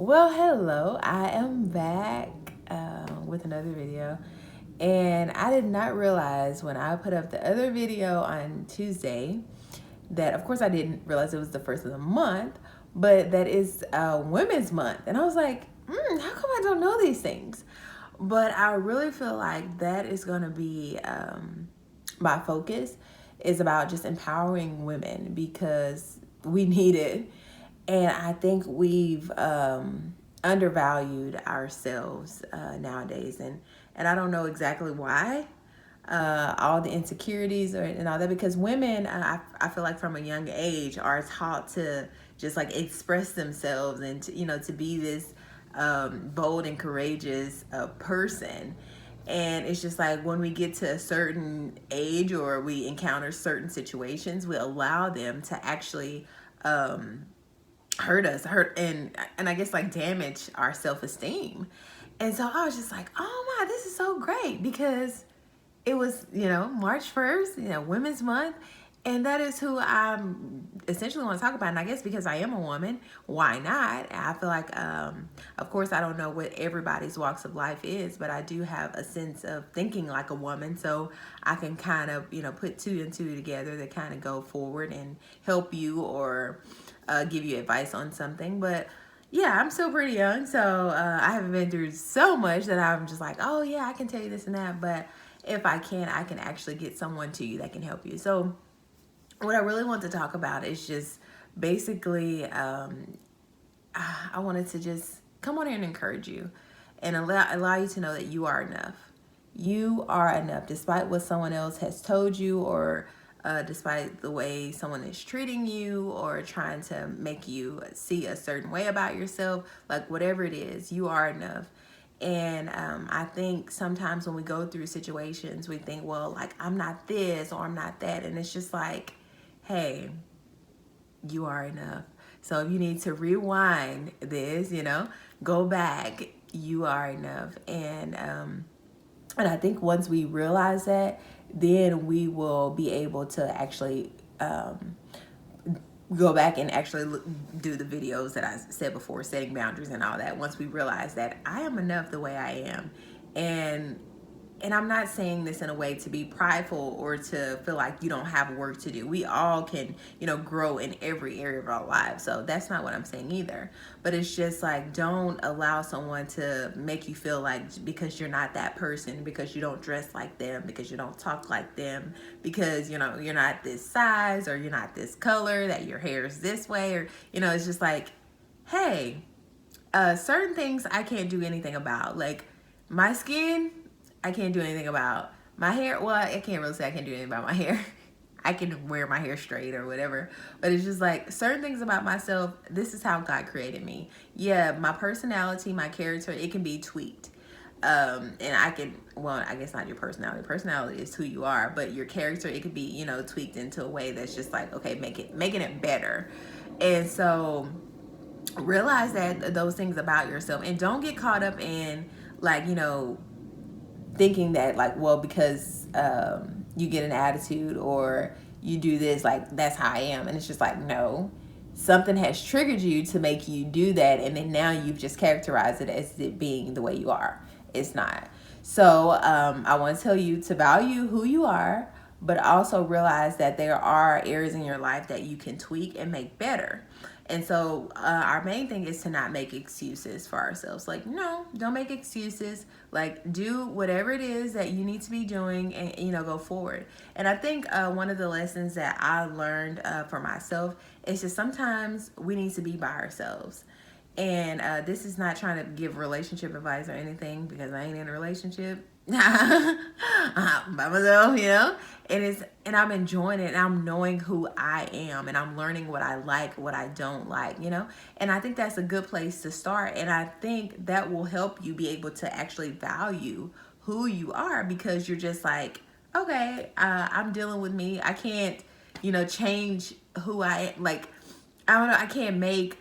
Well, hello. I am back with another video. And I did not realize when I put up the other video on Tuesday that, of course, I didn't realize it was the first of the month, but that is Women's Month. And I was like, how come I don't know these things? But I really feel like that is going to be my focus is about just empowering women because we need it. And I think we've undervalued ourselves nowadays, and I don't know exactly why. All the insecurities and all that, because women, I feel like from a young age are taught to just like express themselves and to be this bold and courageous person. And it's just like when we get to a certain age or we encounter certain situations, we allow them to actually hurt and I guess like damage our self-esteem. And so I was just like, oh my, this is so great because it was, March 1st, Women's Month. And that is who I essentially want to talk about. And I guess because I am a woman, why not? I feel like, of course, I don't know what everybody's walks of life is, but I do have a sense of thinking like a woman. So I can kind of, put two and two together to kind of go forward and help you or give you advice on something. But yeah, I'm still pretty young, so I haven't been through so much that I'm just like, oh yeah, I can tell you this and that. But if I can actually get someone to you that can help you. So what I really want to talk about is just basically, I wanted to just come on here and encourage you and allow you to know that you are enough. You are enough, despite what someone else has told you or despite the way someone is treating you or trying to make you see a certain way about yourself, like whatever it is, you are enough. And I think sometimes when we go through situations, we think, well, like, I'm not this or I'm not that. And it's just like, hey, you are enough. So if you need to rewind this, go back, you are enough. And I think once we realize that, then we will be able to actually go back and actually do the videos that I said before, setting boundaries and all that. Once we realize that I am enough the way I am, and I'm not saying this in a way to be prideful or to feel like you don't have work to do. We all can, grow in every area of our lives. So that's not what I'm saying either. But it's just like, don't allow someone to make you feel like because you're not that person, because you don't dress like them, because you don't talk like them, because, you're not this size or you're not this color, that your hair is this way, or, it's just like, hey, certain things I can't do anything about. Like my skin, I can't do anything about. My hair, well, I can't really say I can't do anything about my hair. I can wear my hair straight or whatever. But it's just like certain things about myself, this is how God created me. Yeah, my personality, my character, it can be tweaked. And I can, well, I guess not your personality. Personality is who you are, but your character, it could be, tweaked into a way that's just like, okay, making it better. And so realize that those things about yourself, and don't get caught up in like, thinking that like, well, because you get an attitude or you do this, like that's how I am. And it's just like, no, something has triggered you to make you do that, and then now you've just characterized it as it being the way you are. It's not. So I want to tell you to value who you are, but also realize that there are areas in your life that you can tweak and make better. And so our main thing is to not make excuses for ourselves. Like, no, don't make excuses. Like, do whatever it is that you need to be doing and, go forward. And I think one of the lessons that I learned for myself is just sometimes we need to be by ourselves. And this is not trying to give relationship advice or anything because I ain't in a relationship by myself, and I'm enjoying it, and I'm knowing who I am, and I'm learning what I like, what I don't like, and I think that's a good place to start. And I think that will help you be able to actually value who you are, because you're just like, okay, I'm dealing with me. I can't, change who I am. Like, I don't know, I can't make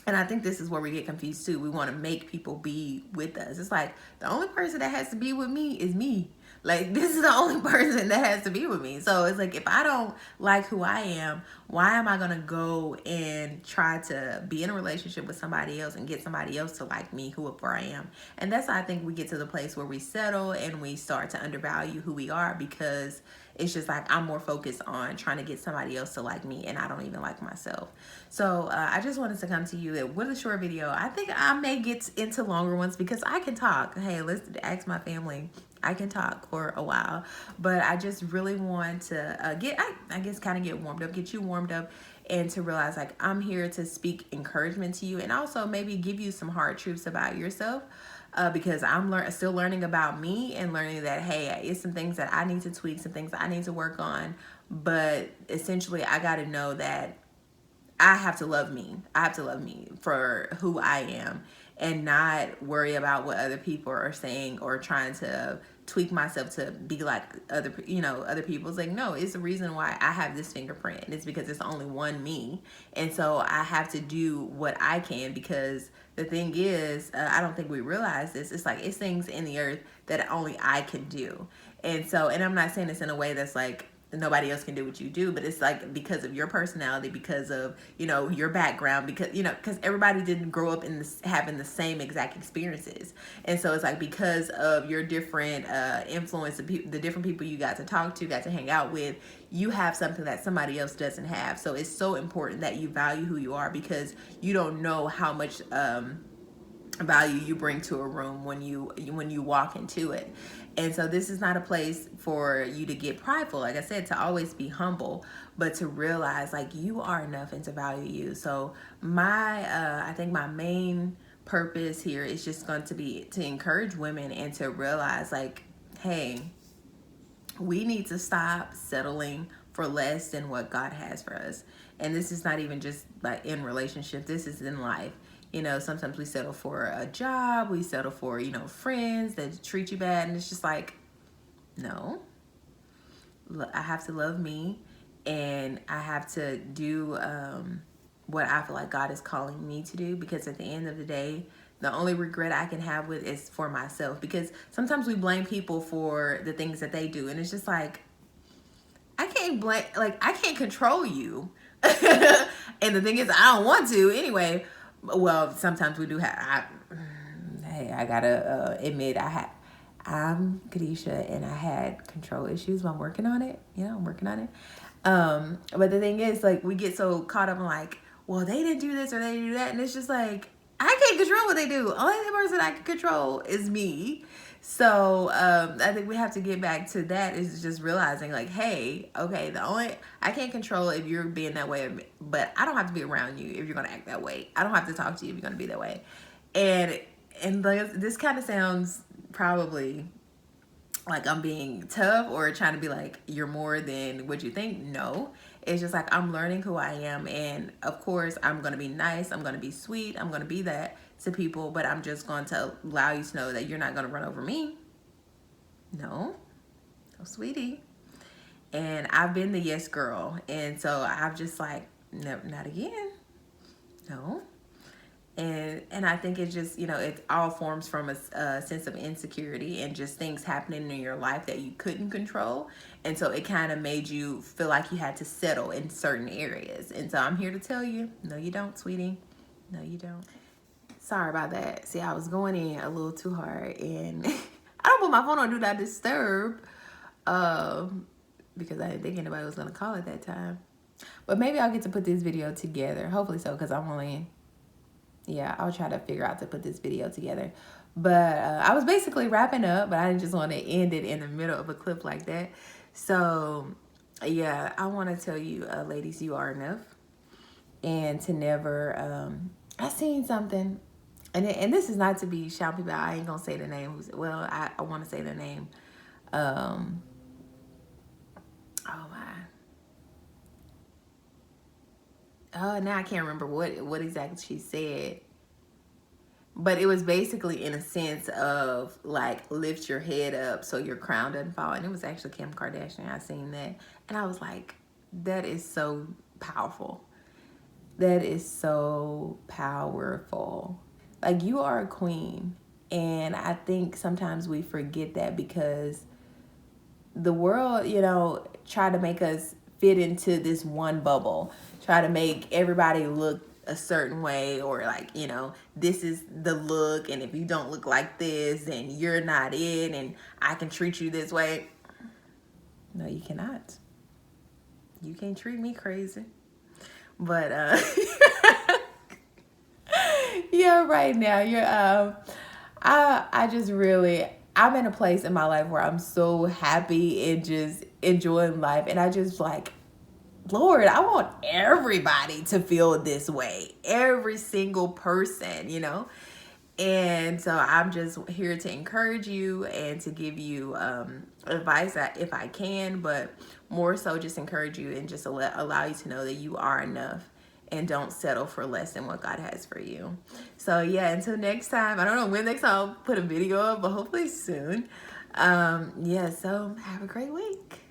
and I think this is where we get confused too. We want to make people be with us. It's like the only person that has to be with me is me. Like, this is the only person that has to be with me. So it's like, if I don't like who I am, why am I going to go and try to be in a relationship with somebody else and get somebody else to like me, whoever I am? And that's how I think we get to the place where we settle and we start to undervalue who we are, because it's just like I'm more focused on trying to get somebody else to like me, and I don't even like myself. So I just wanted to come to you with a short video. I think I may get into longer ones because I can talk. Hey, let's ask my family. I can talk for a while, but I just really want to I guess, kind of get warmed up, get you warmed up, and to realize like I'm here to speak encouragement to you, and also maybe give you some hard truths about yourself. Because I'm still learning about me, and learning that, hey, it's some things that I need to tweak, some things that I need to work on. But essentially, I got to know that I have to love me. I have to love me for who I am, and not worry about what other people are saying or trying to tweak myself to be like other people. It's like, no, it's the reason why I have this fingerprint, and it's because it's only one me. And so I have to do what I can, because the thing is, I don't think we realize this. It's like, it's things in the earth that only I can do. And so, and I'm not saying this in a way that's like nobody else can do what you do, but it's like because of your personality, because of your background, because because everybody didn't grow up in this having the same exact experiences. And so it's like, because of your different influence, the different people you got to talk to, got to hang out with, you have something that somebody else doesn't have. So it's so important that you value who you are, because you don't know how much value you bring to a room when you walk into it. And so this is not a place for you to get prideful, like I said, to always be humble, but to realize like you are enough and to value you. So I think my main purpose here is just going to be to encourage women and to realize like, hey, we need to stop settling for less than what God has for us. And this is not even just like in relationship, this is in life. Sometimes we settle for a job, we settle for, friends that treat you bad. And it's just like, no, I have to love me, and I have to do what I feel like God is calling me to do, because at the end of the day, the only regret I can have with is for myself. Because sometimes we blame people for the things that they do, and it's just like, I can't control you. And the thing is, I don't want to anyway. Well, sometimes we do have. I gotta admit, I'm Kadisha, and I had control issues, but I'm working on it. I'm working on it. But the thing is, like, we get so caught up in like, well, they didn't do this or they didn't do that, and it's just like, I can't control what they do. Only the person I can control is me. So I think we have to get back to that, is just realizing like, hey, okay, I can't control if you're being that way, but I don't have to be around you if you're gonna act that way. I don't have to talk to you if you're gonna be that way. And this kind of sounds probably like I'm being tough or trying to be like, you're more than what you think. No, it's just like, I'm learning who I am. And of course, I'm going to be nice. I'm going to be sweet. I'm going to be that to people, but I'm just going to allow you to know that you're not going to run over me. No, sweetie. And I've been the yes girl. And so I've just like, no, not again. No. And I think it just, it all forms from a sense of insecurity and just things happening in your life that you couldn't control. And so it kind of made you feel like you had to settle in certain areas. And so I'm here to tell you, no, you don't, sweetie. No, you don't. Sorry about that. See, I was going in a little too hard, and I don't put my phone on Do Not Disturb because I didn't think anybody was going to call at that time. But maybe I'll get to put this video together. Hopefully so, because I'll try to figure out to put this video together. But I was basically wrapping up, but I didn't just want to end it in the middle of a clip like that. So, yeah, I want to tell you, ladies, you are enough. And to never, I seen something, and this is not to be shouting people out. I ain't going to say the name. Well, I want to say the name. Oh, my. Oh, now I can't remember what exactly she said. But it was basically in a sense of like, lift your head up so your crown doesn't fall. And it was actually Kim Kardashian. I seen that. And I was like, that is so powerful. That is so powerful. Like, you are a queen. And I think sometimes we forget that because the world, you know, try to make us fit into this one bubble, try to make everybody look a certain way, or like, you know, this is the look, and if you don't look like this, then you're not it, and I can treat you this way. No, you cannot. You can't treat me crazy. But yeah, right now you're I just really, I'm in a place in my life where I'm so happy and just enjoying life, and I just like, Lord, I want everybody to feel this way. Every single person, you know? And so I'm just here to encourage you and to give you advice that if I can, but more so just encourage you and just allow you to know that you are enough, and don't settle for less than what God has for you. So yeah, until next time, I don't know when next time I'll put a video up, but hopefully soon. Yeah, so have a great week.